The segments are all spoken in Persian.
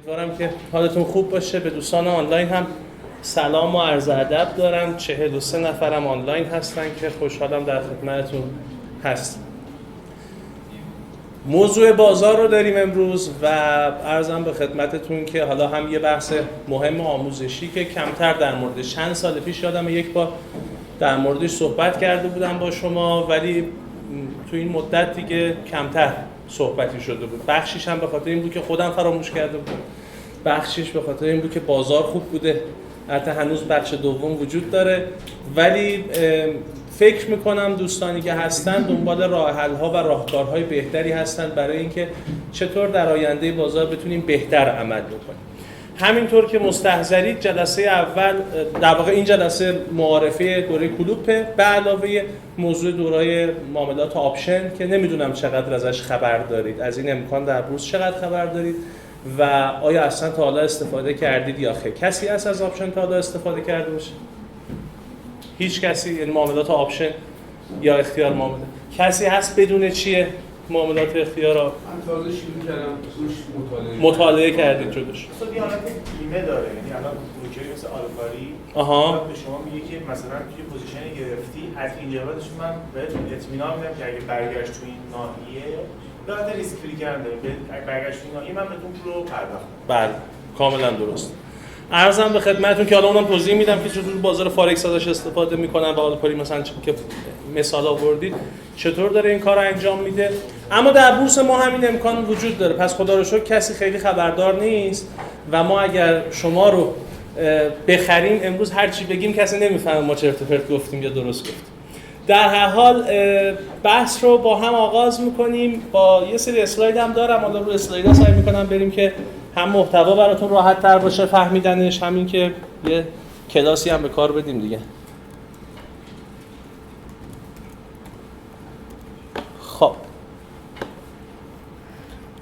امیدوارم که حالتون خوب باشه. به دوستان آنلاین هم سلام و عرض ادب دارم. 43 نفرم آنلاین هستن که خوشحالم در خدمتتون هستم. موضوع بازار رو داریم امروز و عرضم به خدمتتون که حالا هم یه بحث مهم آموزشی که کمتر در موردش چند سال پیش یادم یک بار در موردش صحبت کرده بودم با شما، ولی تو این مدت دیگه کمتر صحبتی شده بود. بخشیش هم به خاطر این بود که خودم فراموش کرده بودم، بخشیش به خاطر این بود که بازار خوب بوده. البته هنوز بخش دوم وجود داره، ولی فکر میکنم دوستانی که هستن دنبال راه حل ها و راهکارهای بهتری هستن برای اینکه چطور در آینده بازار بتونیم بهتر عمل بکنیم. همینطور که مستحضرید جلسه اول در واقع این جلسه معارفه دوره کلوپه به علاوه موضوع دوره معاملات آپشن که نمیدونم چقدر ازش خبر دارید، از این امکان در بورس چقدر خبر دارید و آیا اصلا تا حالا استفاده کردید یا خیر. کسی هست از آپشن تا حالا استفاده کرده باشه؟ هیچ کسی؟ یعنی معاملات آپشن یا اختیار معامله کسی هست بدون چیه معاملات اختیار؟ من تازه شروع کردم روش مطالعه کردید جلوش. اصلا یه حالت بیمه داره، یعنی الان بروکری مثل آلفاری به شما میگه که مثلا توی پوزیشن گرفتی از این جهاتش من بهتون اطمینان میدم که اگه برگشت تو این ناحیه راحت ریسک فری کردن اگه برگشت تو این ناحیه من بهتون پول رو پرداخت. بله کاملا درست. عرضم به خدمتتون که حالا اونم توضیح میدم که چطور بازار فارکس ازش استفاده میکنن و آلپاری مثلا که مثال آوردید چطور داره این کار انجام میده. اما در بورس ما همین امکان وجود داره، پس خدا رو شکر کسی خیلی خبردار نیست و ما اگر شما رو بخریم امروز هر چی بگیم کسی نمیفهمه ما چرت و پرت گفتیم یا درست گفتیم. در هر حال بحث رو با هم آغاز میکنیم. با یه سری اسلاید هم دارم، حالا رو اسلایدها سعی میکنم بریم که هم محتوا براتون راحت تر باشه فهمیدنش، همین که یه کلاسی هم به کار بدیم دیگه. خب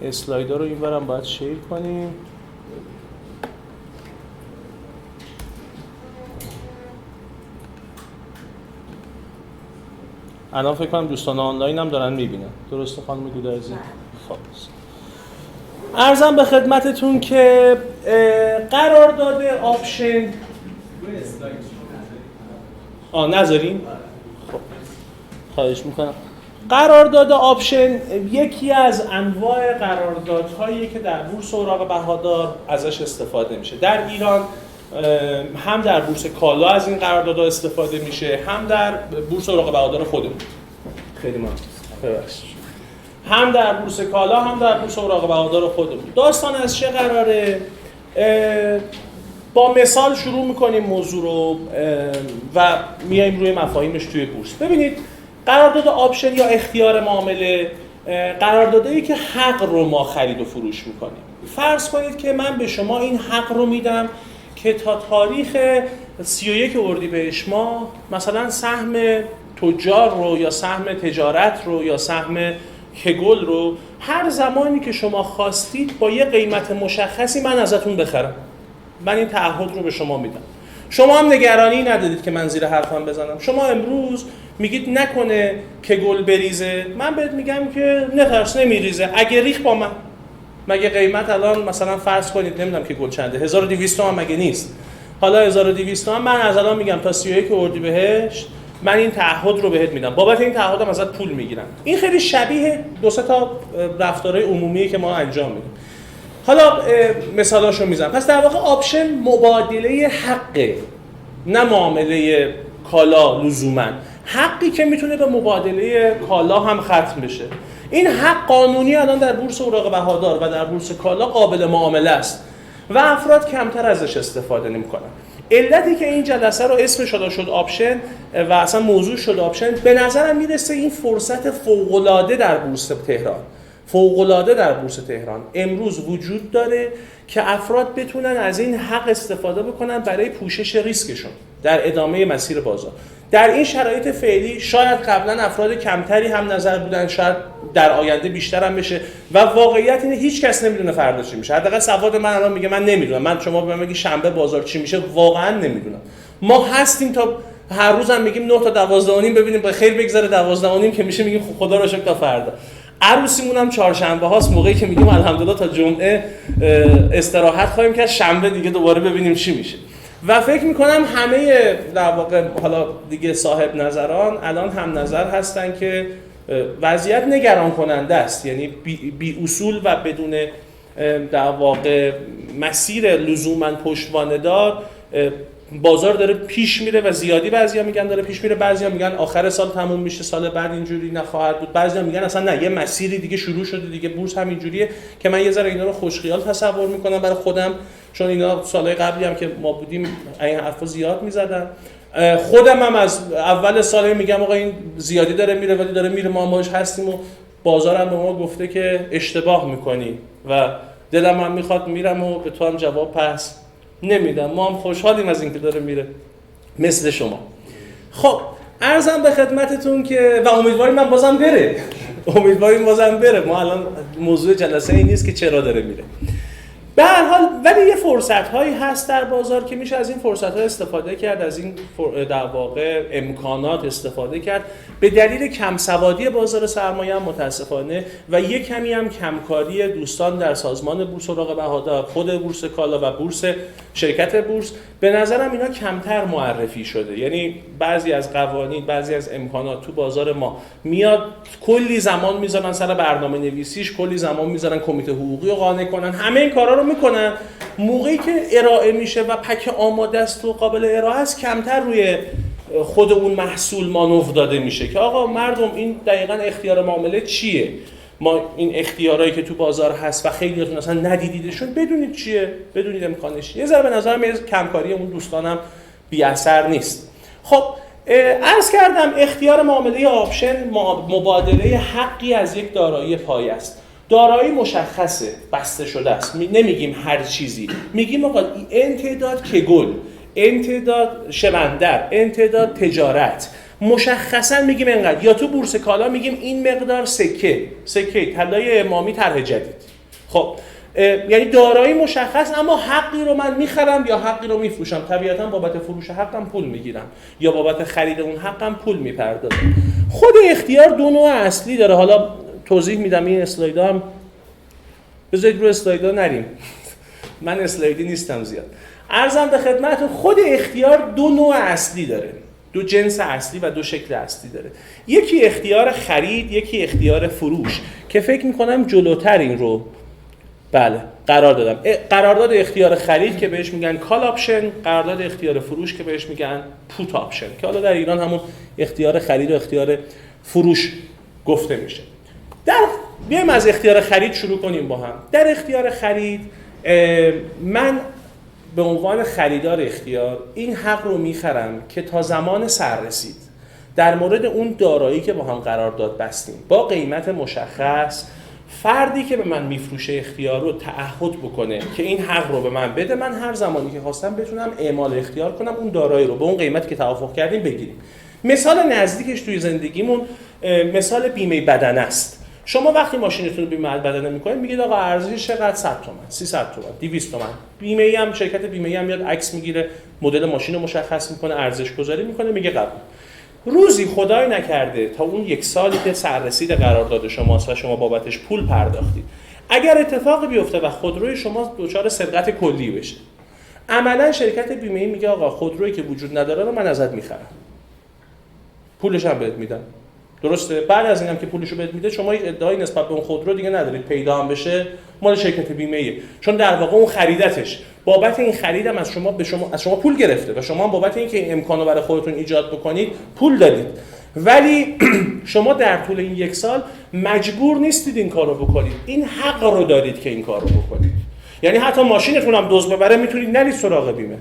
اسلایدها رو اینورم باید شیر کنیم. الان فکر کنم دوستان آنلاین هم دارن میبینن. درسته خانم گودرزی؟ خب عرضم به خدمتتون که قرارداد آپشن نذاریم؟ خب خواهش میکنم. قرارداد آپشن یکی از انواع قراردادهایی که در بورس اوراق بهادار ازش استفاده میشه. در ایران هم در بورس کالا از این قراردادها استفاده میشه، هم در بورس اوراق بهادار خودمون. خیلی ممنون. ببخشید. هم در بورس کالا هم در بورس اوراق بهادار خودمون. داستان از چه قراره؟ با مثال شروع میکنیم موضوع رو و میایم روی مفاهیمش توی بورس. ببینید قرارداد آپشن یا اختیار معامله قراردادایی که حق رو ما خرید و فروش میکنیم. فرض کنید که من به شما این حق رو میدم که تا تاریخ 31 اردیبهشت ماه مثلا سهم تجار رو یا سهم تجارت رو یا سهم هگل رو هر زمانی که شما خواستید با یه قیمت مشخصی من ازتون بخرم. من این تعهد رو به شما میدم. شما هم نگرانی ندادید که من زیر حرفم بزنم. شما امروز میگید نکنه که گل بریزه، من بهت میگم که نترس نمیریزه. اگه ریخ با من، مگه قیمت الان مثلا فرض کنید نمیدونم که گل چنده 1200 تومان مگه نیست؟ حالا 1200 تومان من از الان میگم تا 31 اردیبهشت من این تعهد رو بهت میدم، بابت این تعهدم ازت پول میگیرم. این خیلی شبیه دو سه تا رفتارهای عمومی که ما انجام میدیم. حالا مثالاشو میزنم. پس در واقع آپشن مبادله حقه، نه معامله کالا لزوما. حقی که میتونه به مبادله کالا هم ختم بشه. این حق قانونی الان در بورس اوراق بهادار و در بورس کالا قابل معامله است و افراد کمتر ازش استفاده نمیکنن. علتی که این جلسه رو اسمش شد آپشن و اصلا موضوع شد آپشن، به نظرم میرسه این فرصت فوق‌العاده در بورس تهران امروز وجود داره که افراد بتونن از این حق استفاده بکنن برای پوشش ریسکشون در ادامه مسیر بازار. در این شرایط فعلی شاید قبلا افراد کمتری هم نظر بودن، شاید در آینده بیشتر هم بشه و واقعیت اینه هیچ کس نمیدونه فردا چی میشه. حداقل سواد من الان میگه من نمیدونم. من شما به من میگی شنبه بازار چی میشه، واقعا نمیدونم. ما هستیم تا هر روز هم میگیم 9 تا 12 و نیم ببینیم به خیر بگذره 12 و نیم که میشه میگیم خدا رو شکر تا فردا. عروسیمون هم چهارشنبه هاست، موقعی که میگیم الحمدلله تا جمعه استراحت خواهیم کرد، شنبه دیگه دوباره ببینیم چی میشه. و فکر میکنم همه در واقع حالا دیگه صاحب نظران الان هم نظر هستن که وضعیت نگران کننده است، یعنی بی اصول و بدون در واقع مسیر لزوماً پشتوانه‌دار بازار داره پیش میره و زیادی بعضیا میگن داره پیش میره، بعضیا میگن آخر سال تموم میشه، سال بعد اینجوری نخواهد بود، بعضیا میگن اصلا نه، یه مسیری دیگه شروع شده دیگه، بورس همینجوریه که من یه ذره اینا رو خوشخیال تصور میکنم برای خودم، چون اینا سالهای قبلی هم که ما بودیم این حرفا زیاد میزدن. خودم هم از اول سال میگم آقا این زیادی داره میره ولی داره میره، ما باهاش هستیم و بازارم به ما گفته که اشتباه میکنی و دلم هم میخواد میرم و به تو هم جواب پس نمیدم. ما هم خوشحالیم از اینکه داره میره مثل شما. خب عرضم به خدمتتون که و امیدواریم من بازم بره، امیدواریم بازم بره. ما الان موضوع جلسه این نیست که چرا داره میره. به هر حال ولی یه فرصت‌هایی هست در بازار که میشه از این فرصت‌ها استفاده کرد، از این در واقع امکانات استفاده کرد. به دلیل کم سوادی بازار سرمایه هم متاسفانه و یک کمی هم کمکاری دوستان در سازمان بورس اوراق بهادار، خود بورس کالا و بورس شرکت بورس، به نظرم اینا کمتر معرفی شده. یعنی بعضی از قوانین، بعضی از امکانات تو بازار ما میاد کلی زمان میذارن سر برنامه نویسیش، کلی زمان میذارن کمیته حقوقی رو قانع کنن، همه این کارا رو میکنن. موقعی که ارائه میشه و پک آماده است و قابل ارائه است، کمتر روی خود اون محصول مانور داده میشه که آقا مردم این دقیقاً اختیار معامله چیه، ما این اختیارایی که تو بازار هست و خیلیاتون اصلا ندیدیدشون بدونید چیه، بدونید امکانش. یه ذره به نظرم یه کمکاری اون دوستانم بی اثر نیست. خب عرض کردم اختیار معامله آپشن مبادله حقی از یک دارایی پایه است. دارایی مشخصه، بسته شده است، نمیگیم هر چیزی، میگیم آقا امتداد که گل، امتداد شبندر، امتداد تجارت، مشخصا میگیم اینقدر. یا تو بورس کالا میگیم این مقدار سکه طلای امامی طرح جدید. خب یعنی دارایی مشخص، اما حقی رو من میخرم یا حقی رو میفروشم. طبیعتا بابت فروش حقم پول میگیرم یا بابت خرید اون حقم پول میپردازم. خود اختیار دو نوع اصلی داره. حالا توضیح میدم. این اسلایدها هم بذارید رو اسلایدها نریم، من اسلایدی نیستم زیاد. عرضم به خدمتتون خود اختیار دو نوع اصلی داره، دو جنس اصلی و دو شکل اصلی داره. یکی اختیار خرید، یکی اختیار فروش که فکر میکنم جلوتر این رو قرار دادم. قرارداد اختیار خرید که بهش میگن کال آپشن، قرارداد اختیار فروش که بهش میگن پوت آپشن، که حالا در ایران همون اختیار خرید و اختیار فروش گفته میشه. بیایم از اختیار خرید شروع کنیم با هم. در اختیار خرید من به عنوان خریدار اختیار این حق رو میخرم که تا زمان سررسید در مورد اون دارایی که با هم قرارداد بستیم با قیمت مشخص، فردی که به من میفروشه اختیار رو تعهد بکنه که این حق رو به من بده، من هر زمانی که خواستم بتونم اعمال اختیار کنم اون دارایی رو به اون قیمتی که توافق کردیم بگیریم. مثال نزدیکش توی زندگیمون مثال بیمه بدن است. شما وقتی ماشینتون رو بیمه بدنه میکنید میگید آقا ارزشش چقدر، 100 تومن، 300 تومن، 200 تومن. بیمه‌ای هم شرکت بیمه‌ای هم میاد عکس میگیره، مدل ماشین رو مشخص میکنه، ارزش گذاری میکنه، میگه قبول. روزی خدای نکرده تا اون یک سالی که سررسید قرارداد شماست و شما بابتش پول پرداختید، اگر اتفاقی بیفته و خودروی شما دچار سرقت کلی بشه، عملاً شرکت بیمه‌ای میگه آقا خودرویی که وجود نداره رو من ازت میخرم، پولش هم بهت میدم. درسته؟ بعد از اینم که پولشو بهت میده شما ادعای نسبت به اون خودرو دیگه ندارید، پیدا هم بشه مال شرکت بیمه‌ایه، چون در واقع اون خریدتش بابت این خریدم از شما پول گرفته و شما هم بابت اینکه این امکانو برای خودتون ایجاد بکنید پول دادید. ولی شما در طول این یک سال مجبور نیستید این کارو بکنید، این حق رو دارید که این کارو بکنید. یعنی حتی ماشینتون هم دزد ببره میتونید نرید سراغ بیمه.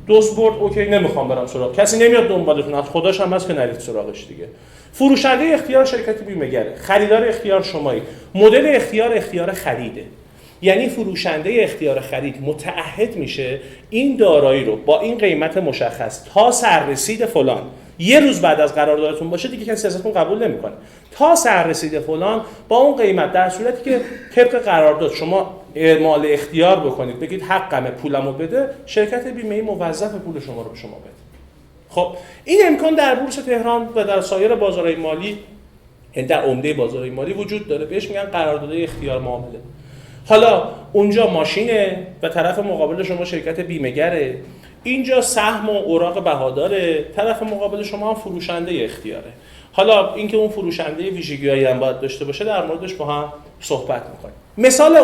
دزد برد اوکی نمیخوام برم سراغ، کسی نمیاد دنبالتون، از خداش هم هست که نرید سراغش دیگه. فروشنده اختیار شرکت بیمه‌گره، خریدار اختیار شمایی. مدل اختیار خریده. یعنی فروشنده اختیار خرید متعهد میشه این دارایی رو با این قیمت مشخص تا سررسید فلان، یه روز بعد از قراردادتون باشه دیگه کسی ازتون قبول نمیکنه، تا سررسید فلان با اون قیمت، در صورتی که طبق قرارداد شما اعمال اختیار بکنید بگید حقمه پولمو بده، شرکت بیمه‌ای موظف پول شما رو به شما بده. خب این امکان در بورس تهران و در سایر بازارهای مالی یعنی در عمده بازار مالی وجود داره، بهش میگن قرارداد اختیار معامله. حالا اونجا ماشینه و طرف مقابل شما شرکت بیمه‌گره، اینجا سهم و اوراق بهاداره، طرف مقابل شما هم فروشنده اختیاره. حالا اینکه اون فروشنده ویژگی‌هایی هم باید داشته باشه در موردش با هم صحبت می‌کنیم. مثال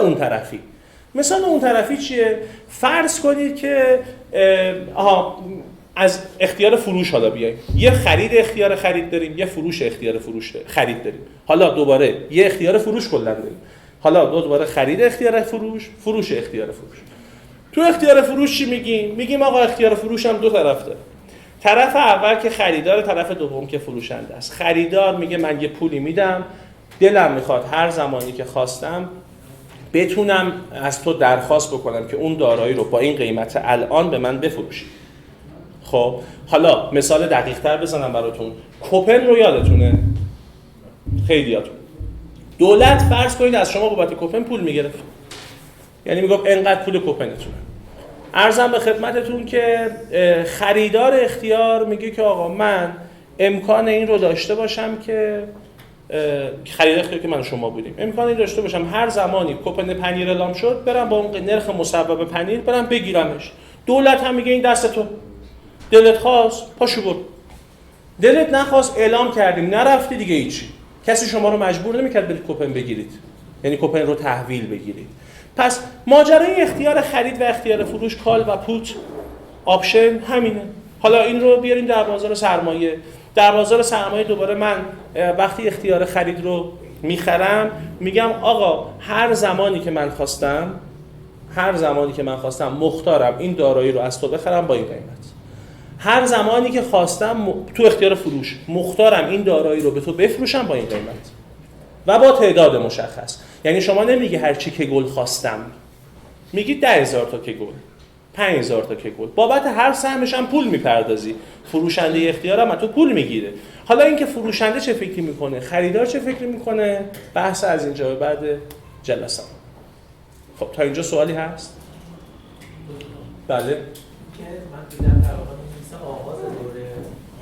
اون طرفی چیه؟ فرض کنید که از اختیار فروش حالا بیایم، یه خرید اختیار خرید داریم، یه فروش اختیار خرید داریم. حالا دوباره یه اختیار فروش کلا داریم. حالا دوباره خرید اختیار فروش اختیار فروش. تو اختیار فروش چی میگیم؟ میگیم آقا اختیار فروش هم دو طرف داره. طرف اول که خریدار، طرف دوم که فروشنده است. خریدار میگه من یه پولی میدم، دلم میخواد هر زمانی که خواستم بتونم از تو درخواست بکنم که اون دارایی رو با این قیمت الان به من بفروشی. خب حالا مثال دقیق‌تر بزنم براتون. کوپن رو یادتونه؟ خیلیاتون. دولت فرض کنید از شما بابت کوپن پول میگرفت. یعنی میگفت اینقدر پول کوپنتونه. عرضم به خدمتتون که خریدار اختیار میگه که آقا من امکان این رو داشته باشم که خریدار اختیار که من شما بودیم، امکان این داشته باشم هر زمانی کوپن پنیر اعلام شد برم با اون نرخ مصوب پنیر برم بگیرمش. دولت هم میگه این دست تو، دلت خواست پاشو برو، دلت نخواست اعلام کردیم نرفتی دیگه هیچی، کسی شما رو مجبور نمیکرد برید کوپن بگیرید، یعنی کوپن رو تحویل بگیرید. پس ماجرای اختیار خرید و اختیار فروش، کال و پوت آپشن همینه. حالا این رو بیاریم در بازار سرمایه. در بازار سرمایه دوباره من وقتی اختیار خرید رو میخرم میگم آقا هر زمانی که من خواستم مختارم این دارایی رو از تو بخرم با این قیمت. هر زمانی که خواستم تو اختیار فروش مختارم این دارایی رو به تو بفروشم با این قیمت و با تعداد مشخص. یعنی شما نمیگی هر چی که گل خواستم، میگی 10,000 تا که گل، 5,000 تا که گل، بابت هر سهمش هم پول میپردازی. فروشنده اختیارم از تو پول میگیره. حالا اینکه فروشنده چه فکری میکنه، خریدار چه فکری میکنه، بحث از اینجا به بعد جلسه. خب تا اینجا سوالی هست؟ بله. که من دیدم در واقع مثل آغاز دوره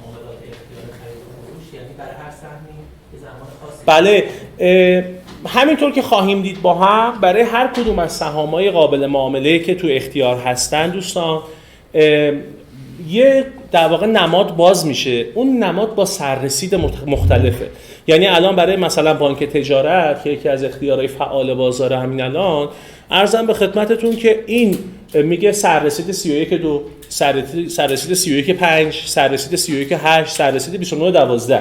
معاملات اختیار خرید و فروش، یعنی برای هر سهمی یه زمان خاصی. بله، همینطور که خواهیم دید با هم برای هر کدوم از سهام‌های قابل معامله که تو اختیار هستن دوستان یه در واقع نماد باز میشه. اون نماد با سررسید مختلفه. یعنی الان برای مثلا بانک تجارت که یکی از اختیارهای فعال بازار همین الان، عرضم به خدمتتون که این میگه سررسید 31.2، سررسید 31.5، سررسید 31.8، سررسید 29.12.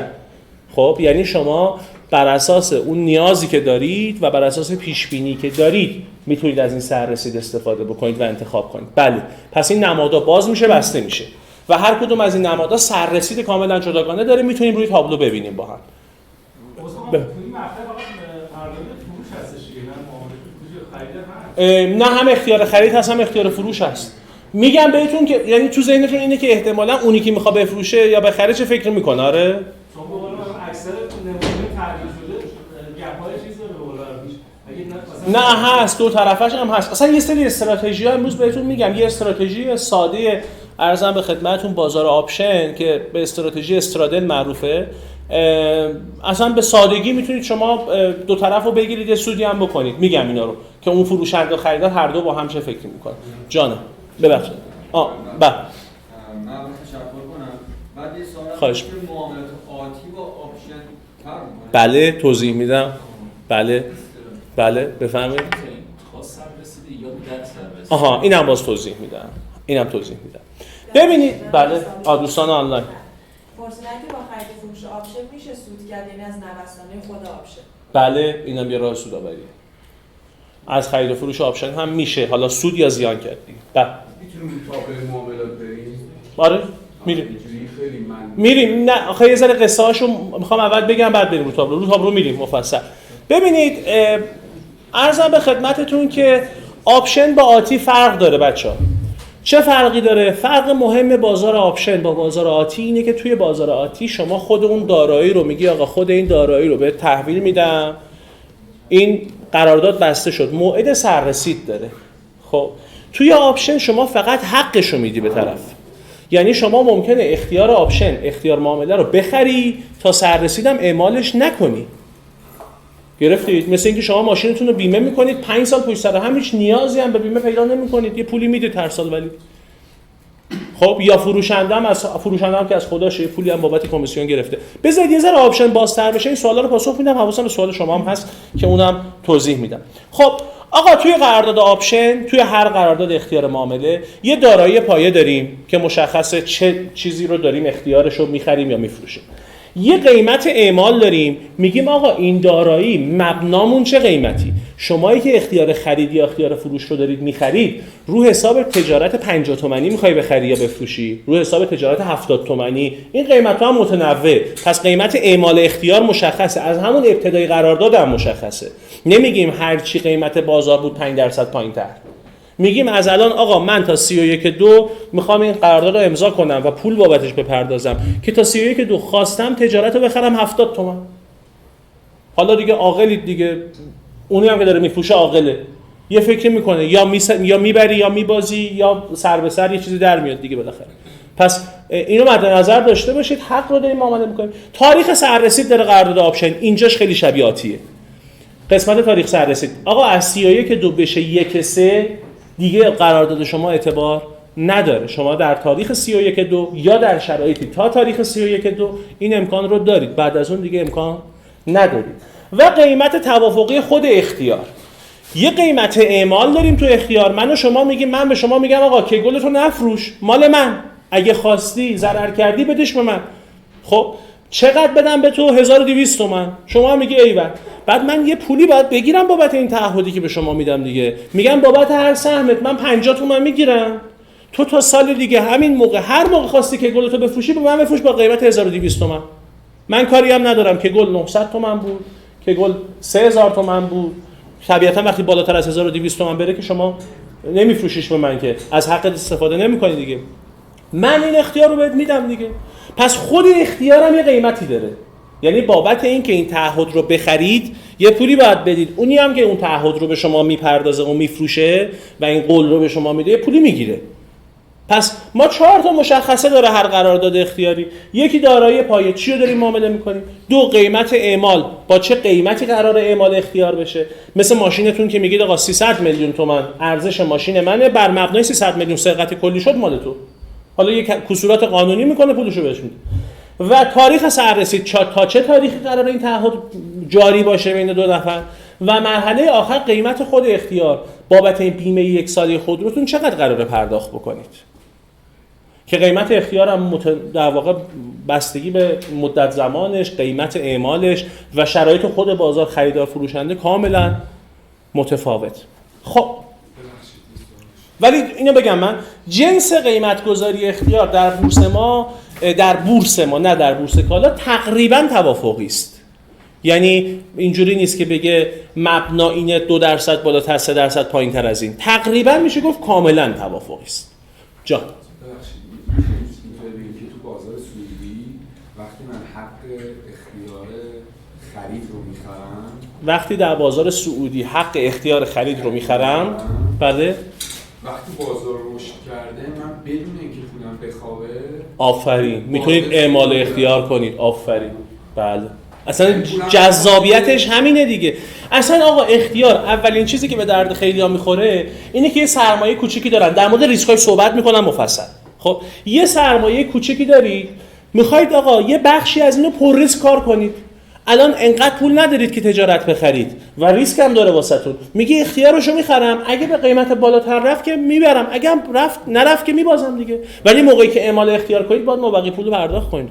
خب یعنی شما بر اساس اون نیازی که دارید و بر اساس پیش بینی که دارید میتونید از این سررسید استفاده بکنید و انتخاب کنید. بله، پس این نمادها باز میشه، بسته میشه و هر کدوم از این نمادها سررسید کاملا جداگانه داره. میتونیم روی تابلو ببینیم با هم. نه هم اختیار خرید هست هم اختیار فروش هست. میگم بهتون که یعنی تو ذهنتون اینه که احتمالاً اونی که میخواد بفروشه یا بخره چه فکر میکنه. آره اکثر نمونه تعریف شده گپ‌های چیز رو نه هست، دو طرفش هم هست. اصلا یه سری استراتژی‌ها امروز بهتون میگم، یه استراتژی ساده ارزم به خدمتتون بازار آپشن که به استراتژی استرادل معروفه، اصلا به سادگی میتونید شما دو طرفو بگیرید یه سودی هم بکنید. میگم اینا رو که اون فروشنده و خریدار هر دو با هم چه فکری میکنن. جانم ببخشید. من تشکر کنم. بعد یه سوال هست که معاملات آتی با آپشن فرق می‌کنه. بله توضیح میدم. بله بفرمایید. خاص سررسیدی یا در سررسیدی. آها اینم باز توضیح میدم. ببینید بله دوستان آنلاین پرسیدن که با خرید فروش آپشن میشه سود کرد، یعنی از نوسانه خود آپشن. بله اینم یه راه سودآوریه. از خرید و فروش آپشن هم میشه حالا سود یا زیان کردی. بله میتونیم تابع معاملات بریم؟ آره میریم. نه آخه یه ذره قصه هاشو میخوام اول بگم بعد بریم رو تابلو میریم مفصل. ببینید عرضم به خدمتتون که آپشن با آتی فرق داره بچه‌ها. چه فرقی داره؟ فرق مهم بازار آپشن با بازار آتی اینه که توی بازار آتی شما خود اون دارایی رو میگی آقا خود این دارایی رو به تحویل میدم، این قرارداد بسته شد، موعد سررسید داره. خب توی آپشن شما فقط حقش رو میدی به طرف. یعنی شما ممکنه اختیار آپشن، اختیار معامله رو بخری تا سررسیدم اعمالش نکنی. گرفتید؟ مثل اینکه شما ماشینتون رو بیمه میکنید 5 سال پشت سر هم هیچ نیازی هم به بیمه پیدا نمیکنید، یه پولی میدید هر سال ولی خب یا فروشنده هم که از خداشه یه پولی هم بابت کمیسیون گرفته. بذارید یه ذره آپشن بازتر بشه این سوالا رو پاسخ میدم، حواسم به سوال شما هم هست که اونم توضیح میدم. خب آقا توی قرارداد آپشن، توی هر قرارداد اختیار معامله یه دارایی پایه داریم که مشخصه چه چیزی رو داریم اختیارش رو میخریم یا میفروشیم. یه قیمت اعمال داریم، میگیم آقا این دارایی مبنامون چه قیمتی؟ شمایی که اختیار خرید یا اختیار فروش رو دارید میخرید، رو حساب تجارت 50 تومانی میخوای بخری یا بفروشی؟ رو حساب تجارت 70 تومانی؟ این قیمت‌ها هم متنوع. پس قیمت اعمال اختیار مشخصه، از همون ابتدای قرارداد هم مشخصه. نمیگیم هر چی قیمت بازار بود 5% پایین‌تر. میگیم از الان آقا من تا 31/2 میخوام این قرارداد رو امضا کنم و پول بابتش بپردازم که تا 31/2 خواستم تجارت رو بخرم 70 تومان. حالا دیگه عاقلید دیگه، اونی هم که داره میفروشه عاقله، یه فکر میکنه یا میبری یا میبازی یا سر به سر یه چیزی در میاد دیگه بالاخره. پس اینو مد نظر داشته باشید، حق رو داریم معامله میکنیم. تاریخ سررسید داره قرارداد آپشن، اینجاش خیلی شبیه آتیه. قسمت تاریخ سررسید آقا از 31/2 بشه 1/3 دیگه قرارداد شما اعتبار نداره. شما در تاریخ 31/2 یا در شرایطی تا تاریخ 31/2 این امکان رو دارید، بعد از اون دیگه امکان ندارید. و قیمت توافقی خود اختیار، یه قیمت اعمال داریم تو اختیار. من و شما میگیم، من به شما میگم آقا که گلتو نفروش، مال من، اگه خواستی ضرر کردی بدش به من. خب چقدر بدم به تو؟ 1200 تومان. شما میگی ایول. بعد من یه پولی باید بگیرم بابت این تعهدی که به شما میدم دیگه. میگم بابت هر سهمت من 50 تومان میگیرم، تو تا سال دیگه همین موقع هر موقع خواستی که گلتو بفروشی به من بفروش با قیمت 1200 تومان. من کاری هم ندارم که گل 900 تومان بود، که گل 3000 تومان بود. طبیعتا وقتی بالاتر از 1200 تومان بره که شما نمیفروشیش به من، که از حقت استفاده نمی‌کنی دیگه. من این اختیار رو بهت میدم دیگه. پس خود اختیارم یه قیمتی داره. یعنی بابت این که این تعهد رو بخرید یه پولی باید بدید، اونی هم که اون تعهد رو به شما میپردازه و میفروشه و این قول رو به شما میده یه پولی میگیره. پس ما 4 تا مشخصه داره هر قرارداد اختیاری. یکی دارایی پایه، چی رو داریم معامله میکنیم؟ 2 قیمت اعمال، با چه قیمتی قرار اعمال اختیار بشه. مثل ماشینتون که میگید آقا 300 میلیون تومان ارزش ماشین منه، بر مبنای 300 میلیون سرقت کلی شد مال تو. حالا یک کسورات قانونی میکنه پولشو بهش میده. و تاریخ سررسید، تا چه تاریخی قرار این تعهد جاری باشه بین دو نفر. و مرحله آخر قیمت خود اختیار، بابت این بیمه 1 ساله خودروتون چقدر قراره پرداخت بکنید. که قیمت اختیار هم در واقع بستگی به مدت زمانش، قیمت اعمالش و شرایط خود بازار خریدار فروشنده کاملا متفاوت. خب ولی اینو بگم، من جنس قیمت گذاری اختیار در بورس ما نه در بورس کالا تقریبا توافقی است. یعنی اینجوری نیست که بگه مبنا اینه 2% بالاتر 3% پایین‌تر از این. تقریبا میشه گفت کاملا توافقی است. جان که تو بازار سعودی وقتی من حق اختیار خرید رو میخرم، وقتی در بازار سعودی حق اختیار خرید رو میخرم، بله، وقتی بازار رشد کرده من بدون اینکه پولم بخوابه، آفرین، میتونید اعمال اختیار کنید. آفرین، بله. اصلا جذابیتش همینه دیگه. اصلا آقا اختیار اولین چیزی که به درد خیلی‌ها میخوره اینه که یه سرمایه کوچیکی دارن. در مورد ریسک‌های صحبت میکنم مفصل. خب یه سرمایه کوچیکی دارید، میخواید آقا یه بخشی از اینو پر ریسک کار کنید. الان انقدر پول ندارید که تجارت بخرید و ریسک هم داره واسهتون. میگه اختیارشو میخرم، اگه به قیمت بالاتر رفت که میبرم، اگه هم نرفت که میبازم دیگه. ولی موقعی که اعمال اختیار کنید باید مابقی پولو پرداخت کنید.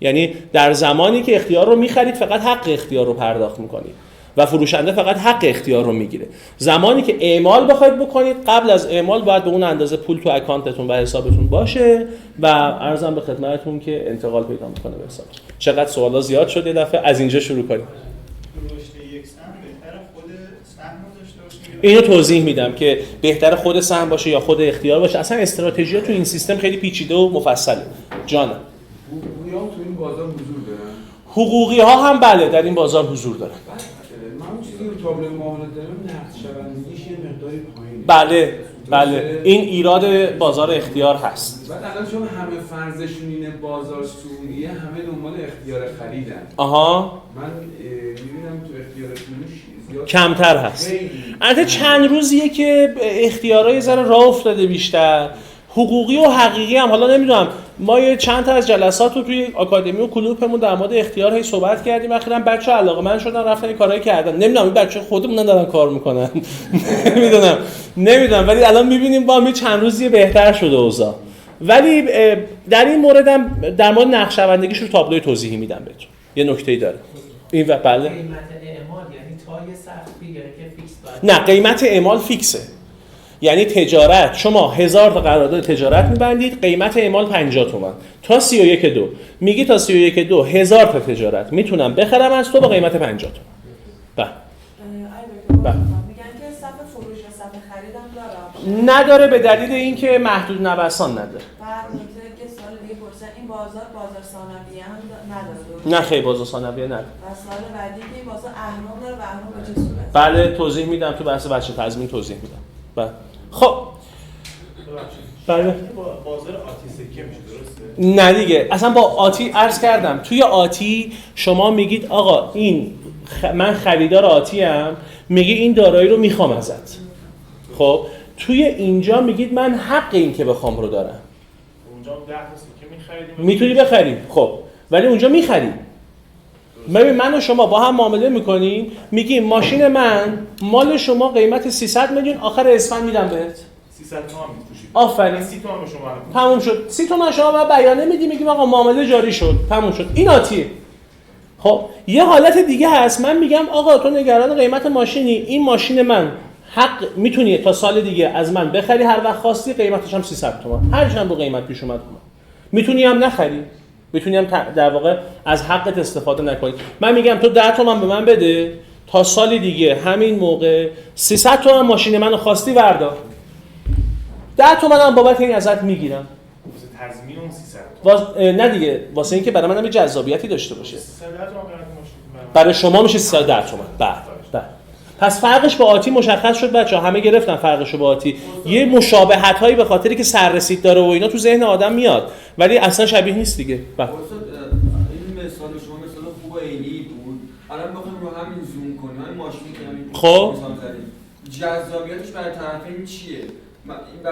یعنی در زمانی که اختیار رو میخرید فقط حق اختیار رو پرداخت میکنید و فروشنده فقط حق اختیار رو میگیره. زمانی که اعمال بخواید بکنید، قبل از اعمال باید به اون اندازه پول تو اکانتتون و حسابتون باشه و عرضم به خدمتتون که انتقال پیدا میکنه به حساب. چقدر سوالا زیاد شد، یه دفعه از اینجا شروع کنیم. اینو توضیح میدم که بهتره خود سهم باشه یا خود اختیار باشه. اصلا استراتژی تو این سیستم خیلی پیچیده و مفصله. جانم حقوقی ها تو این بازار حضور دارن؟ حقوقی ها هم بله در این بازار حضور دارن. من همون چیزی که تابلو معاملات دارم نقد شوندگیش یه مقداری پایینه. بله این ایراد بازار اختیار هست. بعد الان چون همه فرضشون اینه بازار سعودیه همه دنبال اختیار خریدن. آها من می‌بینم تو اختیار فروش زیاد کمتر هست. البته چند روزیه که اختیارای ذره راه افتاده بیشتر. حقوقی و حقیقی هم حالا نمیدونم ما یه چند تا از جلسات رو توی آکادمی و کلوپمون در مورد اختیار هی صحبت کردیم اخیراً بچه‌ها علاقه‌مند شدن رفتن این کارایی کردن نمیدونم این بچه‌ها خودمون دارن کار میکنن نمیدونم ولی الان میبینیم با هم چند روزی بهتر شده اوضاع ولی در این موردم در مورد نقشه‌بندیش رو تابلوی توضیحی میدم بهتون یه نکته‌ای داره این و بله قیمت اعمال یعنی تا یه سقف بگیره که فیکس نه قیمت اعمال فیکسه یعنی تجارت شما 1000 تا قرارداد تجارت می‌بندید قیمت اعمال 50 تومن تا 31/2 میگی تا 31/2 1000 تا تجارت میتونم بخرم از تو با قیمت 50 تومن. میگن که صف فروش و صف خریدم داره نداره به دلیل اینکه محدود نوسان نداره. بعد نکته که سال دیگه پرسن این بازار ثانویه هم نداره نه خیلی بازار ثانویه نداره. و سال بعدی که بازار اهرام داره و اهرام به چه صورت؟ بله توضیح میدم تو بحث بچه تضمین توضیح میدم. بله. خب بله بازار آتی سکه میشه درسته؟ نه دیگه اصلا با آتی عرض کردم توی آتی شما میگید آقا این من خریدار آتی ام میگی این دارایی رو میخوام ازت خب توی اینجا میگید من حق این که بخوام رو دارم اونجا 10 تا سکه می‌خریدیم میتونی بخری خب ولی اونجا میخری ببین من و شما با هم معامله میکنیم میگیم ماشین من مال شما قیمت 300 میلیون آخر اسفند میدم بهت 300 تومن می‌فروشید آفرین 30 تومن به شما تموم شد 30 تومن شما بعد بیانیه میدی میگیم آقا معامله جاری شد تموم شد این آتیه خب یه حالت دیگه هست من میگم آقا تو نگران قیمت ماشینی این ماشین من حق میتونی تا سال دیگه از من بخری هر وقت خواستی قیمتش هم 300 تومن هر چند رو قیمت پیش اومد میتونی هم نخری میتونی هم در واقع از حقت استفاده نکنی من میگم تو 10 تومن به من بده تا سال دیگه همین موقع 300 تومن ماشین منو خواستی وردار 10 تومن هم بابت این ازت میگیرم واسه تضمین اون 300 نه دیگه واسه اینکه برای منم یه جذابیتی داشته باشه 300 تومن برای شما میشه 310 تومن بله پس فرقش با آتی مشخص شد بچه‌ها همه گرفتن فرقشو با آتی یه مشابهتایی به خاطری که سررسید داره و اینا تو ذهن آدم میاد ولی اصلا شبیه نیست دیگه این مثال شما مثال خوب عینی بود الان بخوایم رو همین زوم کنیم همین ماشینی که همین خب جذابیتش برای طرفین چیه این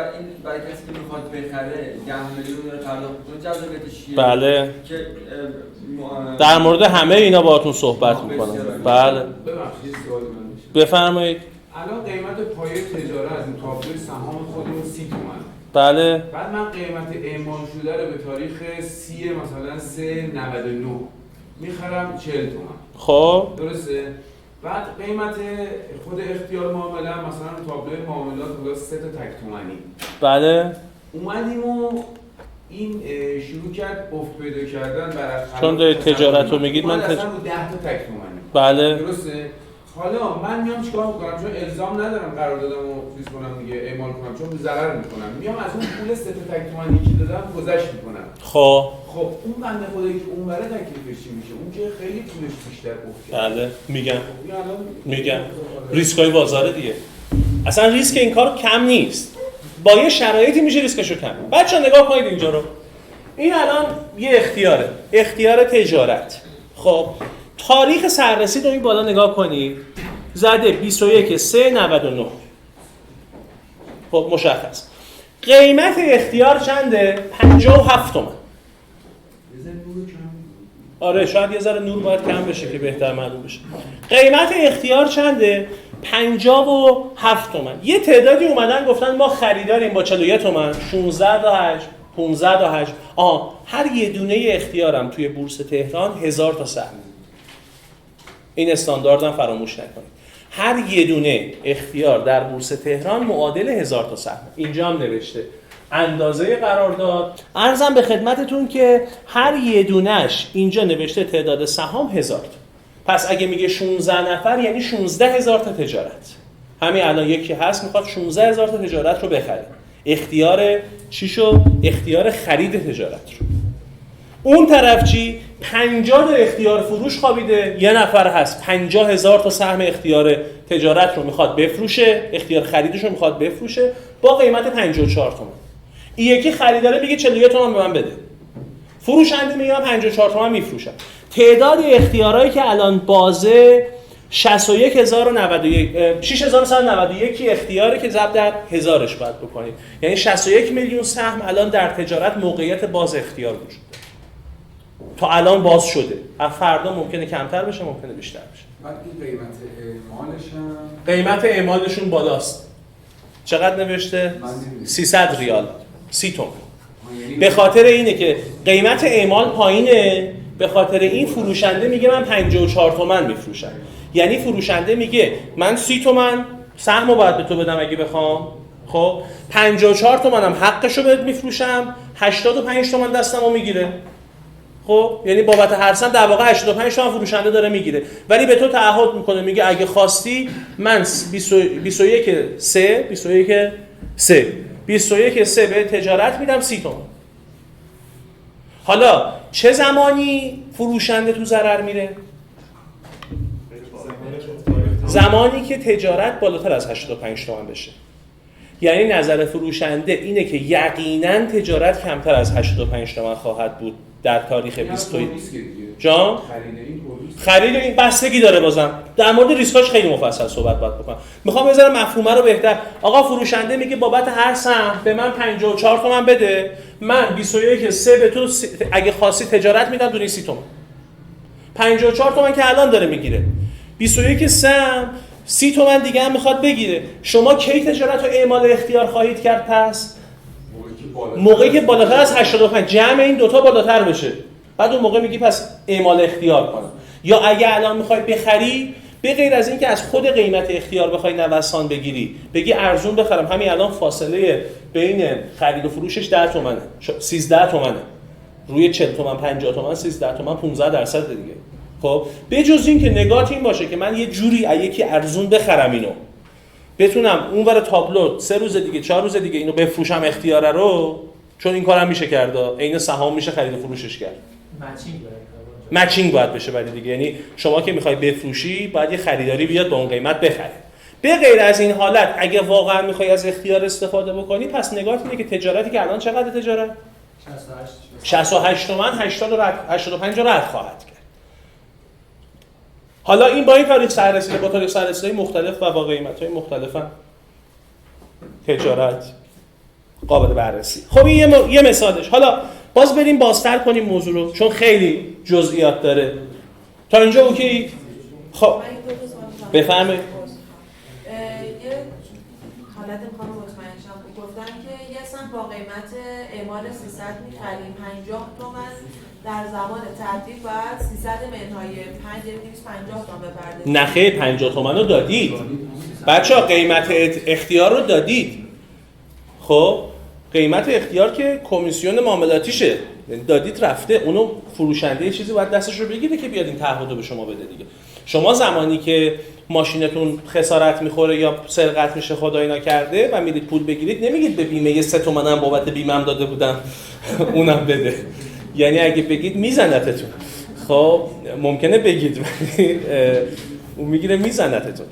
برای کسی که میخواد بخره 10 میلیون داره پرداخت کنه جذابیتش چیه بله که در مورد همه اینا باهاتون صحبت میکنم بله ببخشید سوال من میشه بفرمایید الان قیمت پایه تجارت از تابلوی سهام خودمون 30 تومن بله بعد من قیمت اعمال شده رو به تاریخ 30 مثلا 399 میخرم 40 تومن خب درسته بعد قیمت خود اختیار معامله مثلا تابلوی معاملات حالا 3 تا تک تومانی بله اومدیم و این شروع کرد افت پیدا کردن برای چون دارید تجارت رو میگید من اصلا رو 10 تا تک تومانی بله درسته حالا من میام چیکار میکنم چون الزام ندارم قراردادمو چیز کنم دیگه اعمال کنم چون ضرر میکنم میام از اون پول 3 تا تک تومانی که دادم گذشت میکنم خب اون بنده خدایی که اون بره تکلیفش چی میشه اون که خیلی پولش بیشتر افت کرد بله میگم ریسکای بازاره دیگه اصلا ریسک این کار کم نیست با یه شرایطی میشه ریسکشو کم بچه‌ها نگاه کنید اینجا رو این الان یه اختیار تجارت خب تاریخ سررسید رو این بالا نگاه کنید زده 21/3/99 خب مشخص قیمت اختیار چنده 57 تومن آره شاید یه ذره نور باید کم بشه که بهتر معلوم بشه قیمت اختیار چنده 57 تومن یه تعدادی اومدن گفتن ما خریداریم با 41 تومن 16 تا 8 15 تا 8 هر یه دونه اختیارم توی بورس تهران 1000 تا سهم این استانداردم فراموش نکنید هر یه دونه اختیار در بورس تهران معادل 1000 تا سهم اینجا هم نوشته اندازه قرارداد عرضم به خدمتتون که هر یه دونش اینجا نوشته تعداد سهام 1000 پس اگه میگه 16 نفر یعنی 16000 تا تجارت همین الان یکی هست میخواد 16000 تا تجارت رو بخره اختیار چی شو؟ اختیار خرید تجارت رو اون طرف چی؟ 50 تا اختیار فروش خوابیده، یه نفر هست 50,000 تا سهم اختیار تجارت رو میخواد بفروشه، اختیار خریدش رو میخواد بفروشه با قیمت 54 تومن. این یکی خریداره میگه 41 تومن به من بده. فروشنده میگه 54 تومن میفروشم. تعداد اختیارایی که الان بازه 61,191 اختیاری که ضرب در هزارش باید بکنید. یعنی 61 میلیون سهم الان در تجارت موقعیت باز اختیار وجود داره. تا الان باز شده. از فردا ممکنه کمتر بشه، ممکنه بیشتر بشه. بعد این قیمت اعمالش هم قیمت اعمالشون بالاست. چقدر نوشته؟ 300 ریال. 30 تومن. به خاطر اینه که قیمت اعمال پایینه، به خاطر این فروشنده میگه من 54 تومن میفروشم. یعنی فروشنده میگه من 30 تومن سهمو باید به تو بدم اگه بخوام، خب 54 تومنم حقشو بهت میفروشم، 85 تومن دستمو میگیره. خب یعنی بابت هر سهم در واقع 85 تومن فروشنده داره میگیره، ولی به تو تعهد میکنه، میگه اگه خواستی من 21 به تجارت میدم 30 تومن. حالا چه زمانی فروشنده تو ضرر میره؟ زمانی که تجارت بالاتر از 85 تومن بشه. یعنی نظر فروشنده اینه که یقینا تجارت کمتر از 85 تومن خواهد بود در تاریخ 20 جان خرید این بستگی داره. بازم در مورد ریسکاش خیلی مفصل صحبت باید بکنم. میخوام بذارم مفهومه رو بهتر. آقا فروشنده میگه بابت هر سهم به من 54 تومن بده، من 21 به تو اگه خواستی تجارت میدم دونی 30 تومن. 54 تومن که الان داره میگیره، 21 سهم 30 تومن دیگه هم میخواد بگیره. شما کی تجارت رو اعمال اختیار خواهید کرد؟ پس موقعی که بالاتر از 85 جمع این دوتا بالاتر بشه، بعد اون موقع میگی پس اعمال اختیار کنم. یا اگه الان میخوای بخری، به غیر از این که از خود قیمت اختیار بخوای نوسان بگیری، بگی ارزون بخرم، همین الان فاصله بین خرید و فروشش 10 تومنه، 13 تومنه، روی 40 تومن 50 تومن 13 تومن 15% دیگه. خب بجز این که نگات این باشه که من یه جوری یکی ارزون بخرم اینو، بتونم اونور تابلو 3 روز دیگه 4 روز دیگه اینو بفروشم اختیاره رو، چون این کارم میشه کرد، عین سهام میشه خرید و فروشش کرد. مچینگ باید بشه ولی دیگه، یعنی شما که میخوای بفروشی باید یه خریداری بیاد با اون قیمت بخره. به غیر از این حالت اگه واقعا میخوای از اختیار استفاده بکنی، پس نگات اینه که تجارتی که الان چقدر تجارت 68 تومن 85 رد خواهد کرد. حالا این با این تاریخ سررسیده، با تاریخ سررسیدهای مختلف و با قیمت‌های مختلف هم تجارت قابل بررسی. خب این یه مثالش. حالا باز بریم بازتر کنیم موضوع رو، چون خیلی جزئیات داره. تا اینجا اوکی؟ خب بفرمایید. یه حالت میخوام مطمئن شم. گفتن که یه سهم با قیمت اعمال 300 می‌خریم 50 تومن، در زمان تعطیل باید 300 منهای 5 یعنی 250 تومن بپردازید. نه خیر، 50 تومن رو دادید. بچه‌ها قیمت اختیار رو دادید. خب قیمت اختیار که کمیسیون معاملاتیشه، یعنی دادید رفته، اونو فروشنده یه چیزی باید دستش رو بگیره که بیاد این تعهد رو به شما بده دیگه. شما زمانی که ماشینتون خسارت میخوره یا سرقت میشه خدای نکرده و میرید پول بگیرید، نمیگید به بیمه یه 3 تومن هم بابت بیمه‌ام داده بودم اونم بده. یعنی اگه بگید میزنتتون. خب ممکنه بگید ولی اون میگیره میزنتتون.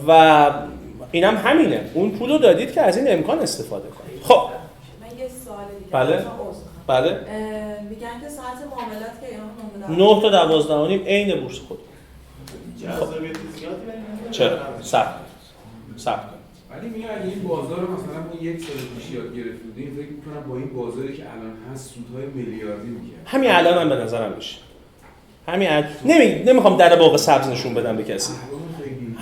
و اینم همینه، اون پولو دادید که از این امکان استفاده کنید. خب من یه سوال دیگه. بله. میگن که ساعت معاملات که اینا 9 تا 12 و نیم عین بورس خود. جذابیت زیادی داره. چرا؟ صبر ولی میگه اگه این بازار رو مثلا ما یک سال پیش یاد گرفته بودیم، فکر می‌کنم با این بازاری که الان هست سودهای میلیاردی می‌گیره. همین الان هم به نظرم میشه. نمیخوام در باغ سبز نشون بدم به کسی.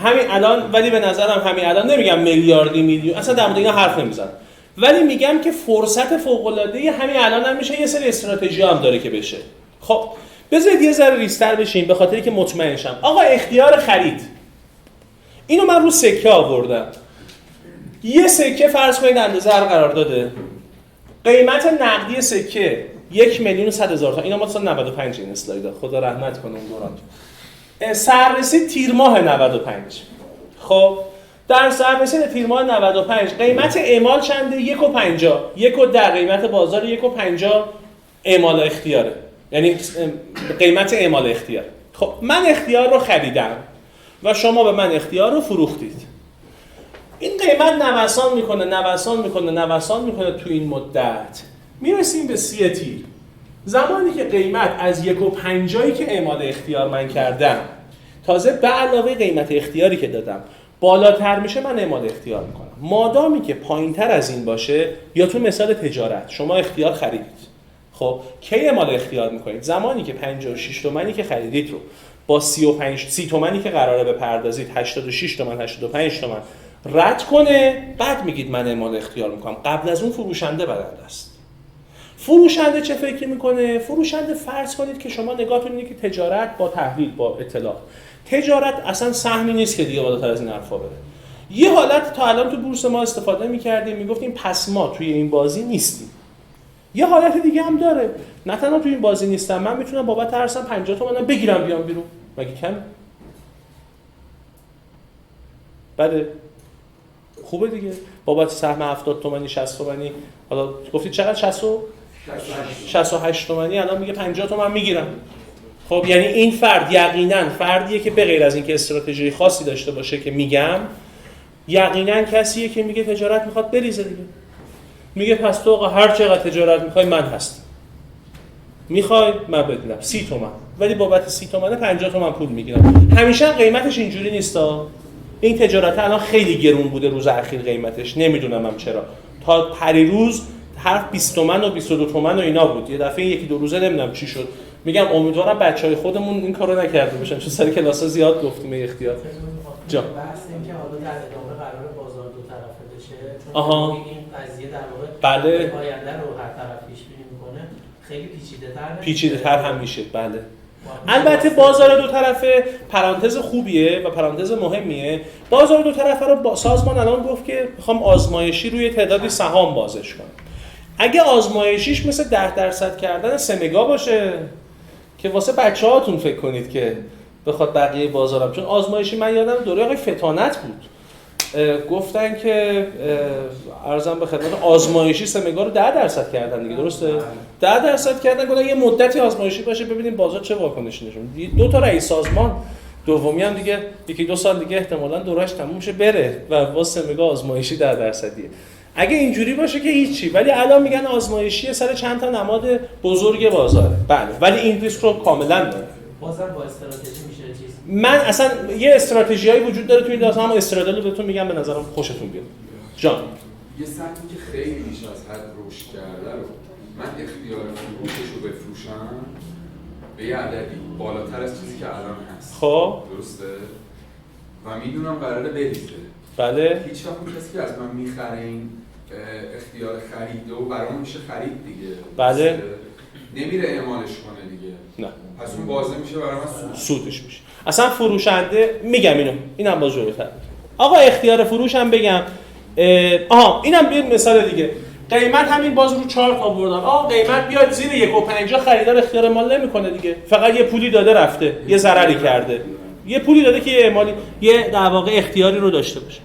همین الان، ولی به نظرم همین الان نمیگم میلیاردی میلیون، اصلا در مورد اینا حرف نمیزنم. ولی میگم که فرصت فوق‌العاده همین الان هم میشه، یه سری استراتژی هم داره که بشه. خب بذارید یه ذره ریزتر بشیم به خاطری که مطمئن شم. آقا اختیار خرید. اینو من رو سکه آوردم. یه سکه فرض کنید اندازه هر قرار داده. قیمت نقدی سکه 1,100,000 تومان. اینا ما سال 95 این اسلایدا. خدا رحمت کنه اون دوران. سررسید تیر ماه 95. خب در سررسید تیر ماه 95 قیمت اعمال چنده؟ 1.50. 1.10 قیمت بازار 1.50 اعمال اختیاره. یعنی قیمت اعمال اختیار. خب من اختیار رو خریدم و شما به من اختیار رو فروختید. این قیمت نوسان میکنه تو این مدت. میرسیم به 3 تیر. زمانی که قیمت از 1.50 که اعمال اختیار من کردم تازه به علاوه قیمت اختیاری که دادم بالاتر میشه، من اعمال اختیار میکنم. مادامی که پایینتر از این باشه، یا تو مثال تجارت شما اختیار خریدید، خب کی اعمال اختیار میکنید؟ زمانی که 56 تومانی که خریدید رو با 30 تومانی که قراره بپردازید 86 تومن 85 تومن رد کنه، بعد میگید من اعمال اختیار میکنم. قبل از اون فروشنده برنده است. فروشنده چه فکری میکنه؟ فروشنده فرض کنید که شما نگاهتون اینه که تجارت با تحویل، با اطلاع، تجارت اصلا سهمی نیست که دیگه بالاتر از این حرفا بره. یه حالت تا الان تو بورس ما استفاده میکردیم، میگفتیم پس ما توی این بازی نیستیم. یه حالت دیگه هم داره، نه تنها توی این بازی نیستم، من میتونم بابت ارزم 50 تومن بگیرم بیام بیرون، مگه کم؟ بله خوبه دیگه. بابت سهم 70 تومانی 60 تومانی، حالا گفتید چقدر؟ 68 تومانی، الان میگه 50 تومن میگیرم. خب یعنی این فرد یقینا فردیه که به غیر از اینکه استراتژی خاصی داشته باشه که میگم، یقینا کسیه که میگه تجارت میخواد بریزه دیگه. میگه پس تو آقا هر چقدر تجارت میخوای من هستم، میخوای من بدونم 30 تومن، ولی بابت 30 تومن 50 تومن پول میگیرم. همیشه قیمتش اینجوری نیستا. این تجارت الان خیلی گرون بوده روز اخیر قیمتش، نمیدونم هم چرا. تا پریروز حرف 20 تومن و 22 تومن و اینا بود. یه دفعه یکی دو روزه نمیدونم چی شد. میگم امیدوارم بچهای خودمون این کارو نکرده باشن، چون سر کلاس‌ها زیاد گفتیم اختیار. جا بحث این که حالا در ادامه قرار بازار دو طرفه بشه، چون این قضیه در واقع بله آینده رو هر طرف پیش بینی میکنه، خیلی پیچیده‌تر هم میشه. بله البته بازار دو طرفه پرانتز خوبیه و پرانتز مهمیه. بازار دو طرفه رو سازمان الان گفت که میخوام آزمایشی روی تعدادی سهام بازش کنم. اگه آزمایشیش مثل 10% کردن سمگا باشه که واسه بچه‌هاتون فکر کنید که بخواد بقیه بازارم، چون آزمایشی من یادم دوره آقای فتانت بود گفتن که ارزم به خدمت آزمایشی سمگا رو 10% کردن دیگه، درسته؟ 10% کردن، گفتن یه مدتی آزمایشی باشه ببینیم بازار چه واکنشی نشون میده. دو تا رئیس سازمان، دومی هم دیگه یکی دو سال دیگه احتمالاً دورش تموم شه بره و واسه سمگا آزمایشی 10%. اگه اینجوری باشه که هیچی، ولی الان میگن آزمایشی سر چند تا نماد بزرگ بازاره. بله ولی این ریسک رو کاملا داره. بازم با استراتژی میشه چیز. من اصلا یه استراتژیایی وجود داره تو این داستان، هم استراتژی رو بهتون میگم، به نظرم خوشتون بیاد. جان یه سهمی که خیلی بیش از حد رشد کرده رو من اختیار فروشش رو بفروشم به یه عددی بالاتر از چیزی که الان هست. خب درسته؟ و میدونم قراره بریزه. بله. هیچ وقت کسی که از من میخره این اختیار خرید و برام میشه خرید دیگه. بله. نمیره اعمالش کنه دیگه. نه. پس اون بازه میشه برای من سودش میشه. اصلا فروشنده میگم اینم باز جلوتر. آقا اختیار فروش هم بگم. اینم بیاید مثال دیگه. قیمت همین باز رو چارت آوردم. قیمت بیاد زیر 1.50 خریدار اختیار مال نمیکنه دیگه. فقط یه پولی داده رفته. یه ضرری کرده. یه پولی داده که یه در واقع اختیاری رو داشته باشه.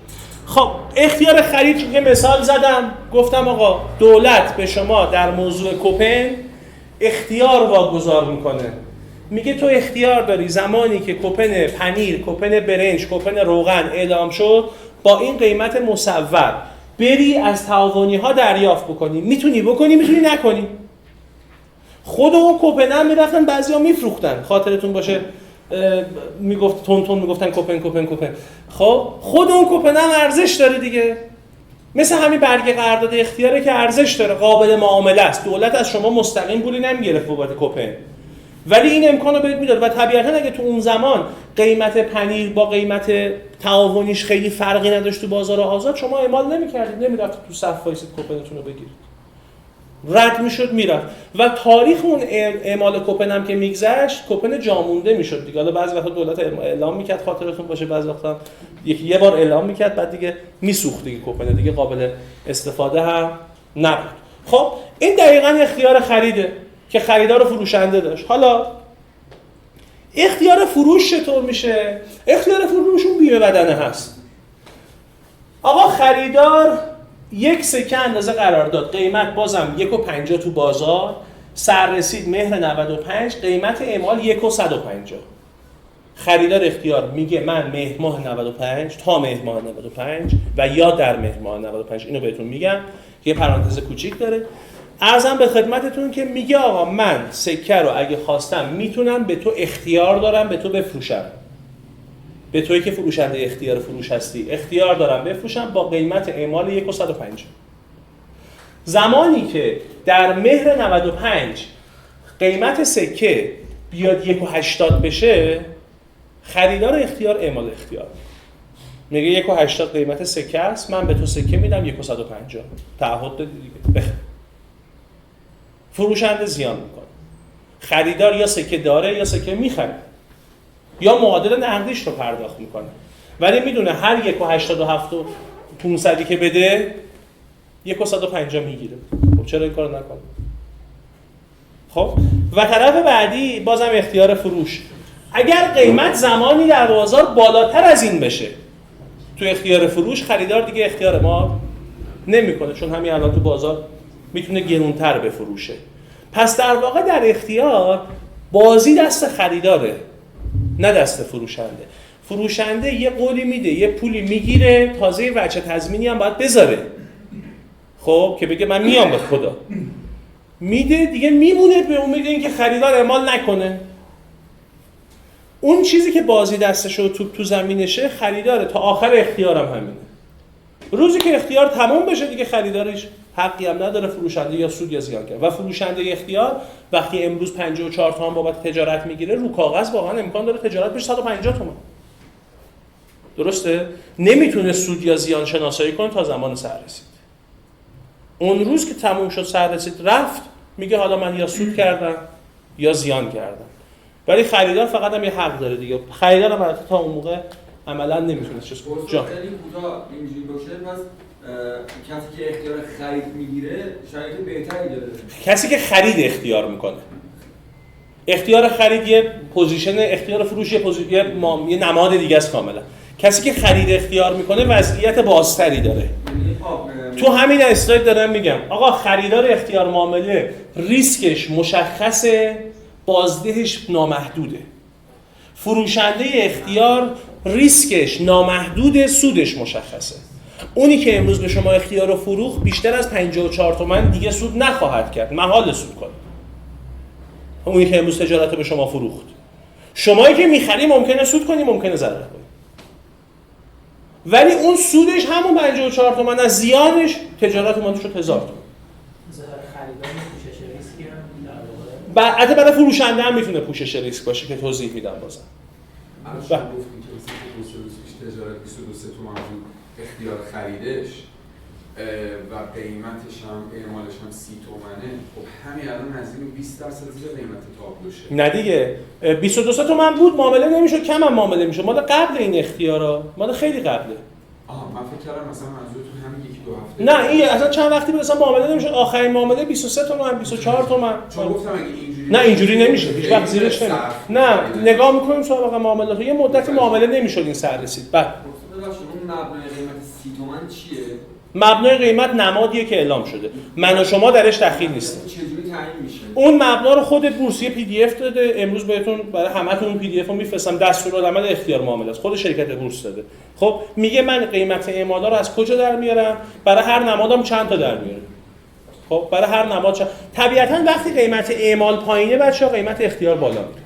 خب اختیار خرید یه مثال زدم، گفتم آقا دولت به شما در موضوع کوپن اختیار واگذار میکنه. میگه تو اختیار داری زمانی که کوپن پنیر، کوپن برنج، کوپن روغن اعلام شد با این قیمت مصور بری از تعاونی ها دریافت بکنی. میتونی بکنی، میتونی نکنی. خود اون کوپن هم میرفتن بعضیا میفروختن، خاطرتون باشه میگفت تون میگفتن کوپن. خب خود اون کوپن هم ارزش داره دیگه، مثل همین برگه قرارداد اختیاره که ارزش داره، قابل معامله است. دولت از شما مستقیم پولی نمیگرفت بابت کوپن، ولی این امکانو بهت میداد. و طبیعتا اگه تو اون زمان قیمت پنیر با قیمت تعاونیش خیلی فرقی نداشت تو بازار آزاد، شما اعمال نمی‌کردید، نمی‌رفتید تو صف وایسید کوپنتون رو بگیرید، رد میشد میرفت. و تاریخ اون اعمال کوپن هم که میگذشت، کوپن جامونده میشد دیگه. حالا بعضی وقتا دولت اعلام میکرد، خاطرتون باشه، بعضی وقتا یه بار اعلام میکرد بعد دیگه میسوخت دیگه، کوپن دیگه قابل استفاده هم نبود. خب این دقیقاً اختیار خریده که خریدار و فروشنده داشت. حالا اختیار فروش چطور میشه؟ اختیار فروش اون بیمه بدنه هست. آقا خریدار یک سکه اندازه قرار داد، قیمت بازم 1.50 تو بازار، سررسید مهر 95 قیمت اعمال 1,150. خریدار اختیار میگه من مهر ماه 95 تا مهر ماه 95 و یا در مهر ماه 95 اینو بهتون میگم، یه پرانتز کوچیک داره. عرضم به خدمتتون که میگه آقا من سکه رو اگه خواستم میتونم به تو اختیار دارم به تو بفروشم. به تویی که فروشنده اختیار فروش هستی اختیار دارم بفروشم با قیمت اعمال 1,150. زمانی که در مهر 95 قیمت سکه بیاد 1,80 بشه، خریدار اختیار اعمال اختیار میگه 1,80 قیمت سکه است، من به تو سکه میدم 1,150. تعهد دادی دیگه. فروشنده زیان میکنه. خریدار یا سکه داره یا سکه میخره یا معادل نقدیش رو پرداخت میکنه، ولی میدونه هر 1,87 و 500 که بده 1,150 میگیره. خب چرا این کارو نکنه؟ خب و طرف بعدی بازم اختیار فروش. اگر قیمت زمانی در بازار بالاتر از این بشه، تو اختیار فروش خریدار دیگه اختیار ما نمیکنه، چون همین الان تو بازار میتونه گرونتر بفروشه. پس در واقع در اختیار بازی دست خریداره نه دست فروشنده. فروشنده یه قولی میده، یه پولی میگیره، تازه وجه تضمینی هم باید بذاره. خب که بگه من میام به خدا. میده دیگه، میمونه به امید اینکه خریدار اعمال نکنه. اون چیزی که بازی دستش و توپ تو زمینشه خریداره، تا آخر اختیارم همینه. روزی که اختیار تموم بشه دیگه خریدارش حقی هم نداره فروشنده یا سود یا زیان کرد. و فروشنده اختیار وقتی امروز 54 تومن بابت تجارت میگیره، رو کاغذ واقعا امکان داره تجارت بشه 150 تومن. درسته؟ نمیتونه سود یا زیان شناسایی کنه تا زمان سررسید. اون روز که تموم شد سررسید رفت، میگه حالا من یا سود کردم یا زیان کردم. ولی خریدار فقط هم یه حق داره دیگه. خریدار هم البته تا اون موقع عملا نمیتونه چیز کنه. خیلی کوتاه اینجوری باشه، پس کسی که اختیار خرید میگیره شرایط بهتری داره. کسی که خرید اختیار میکنه. اختیار خرید یه پوزیشن، اختیار فروش یه نماد دیگه است کاملا. کسی که خرید اختیار میکنه وضعیت بازتری داره. تو همین اسلاید دارم میگم آقا خریدار اختیار معامله ریسکش مشخصه، بازدهش نامحدوده. فروشنده اختیار ریسکش نامحدوده، سودش مشخصه. اونی که امروز به شما اختیار رو فروخت بیشتر از 54 تومن دیگه سود نخواهد کرد، محال سود کنه. اونی که امروز تجارت رو به شما فروخت. شمایی که میخری ممکنه سود کنی، ممکنه ضرر کنی. ولی اون سودش همون 54 تومن، از زیانش تجارت اومده شد 1000 تومن. برای فروشنده هم میتونه پوشش ریسک باشه که توضیح میدم بازم. الان شما گفتین که مثلا تجارت 22 تومن بود اختیار خریدش و قیمتش هم اعمالش هم 30 تومنه. خب همین الان نزدیک 20% زیر قیمت تابلوشه. نه دیگه 22 تومن بود معامله نمیشد، کم هم معامله میشد. مال قبل این اختیارا، مال خیلی قبله. من فکر کردم مثلا منظورتون همین یکی دو هفته. نه این اصلا چند وقتی بود اصلا معامله نمیشد. آخرین معامله 23 تومن 24 تومن. چون گفتم اگه اینجوری نه اینجوری نمیشه، هیچ وقت زیرش نمیشه. نه نگاه میکنیم سابقه معاملات یه مدتی معامله نمیشد این سررسید. بعد اون مبنای قیمت 30 تومن چیه؟ مبنای قیمت نمادیه که اعلام شده. من و شما درش دخیل نیستیم. چجوری تعیین میشه؟ اون مبنا رو خود بورس یه پی دی اف داده، امروز بهتون برای همتون اون پی دی اف رو میفرستم، دستورالعمل اختیار معامله است، خود شرکت بورس داده. خب میگه من قیمت اعمالا رو از کجا در میارم؟ برای هر نمادم چند تا در میارم. خب برای هر نماد طبیعتاً وقتی قیمت اعمال پایینه بچه‌ها قیمت اختیار بالا میره.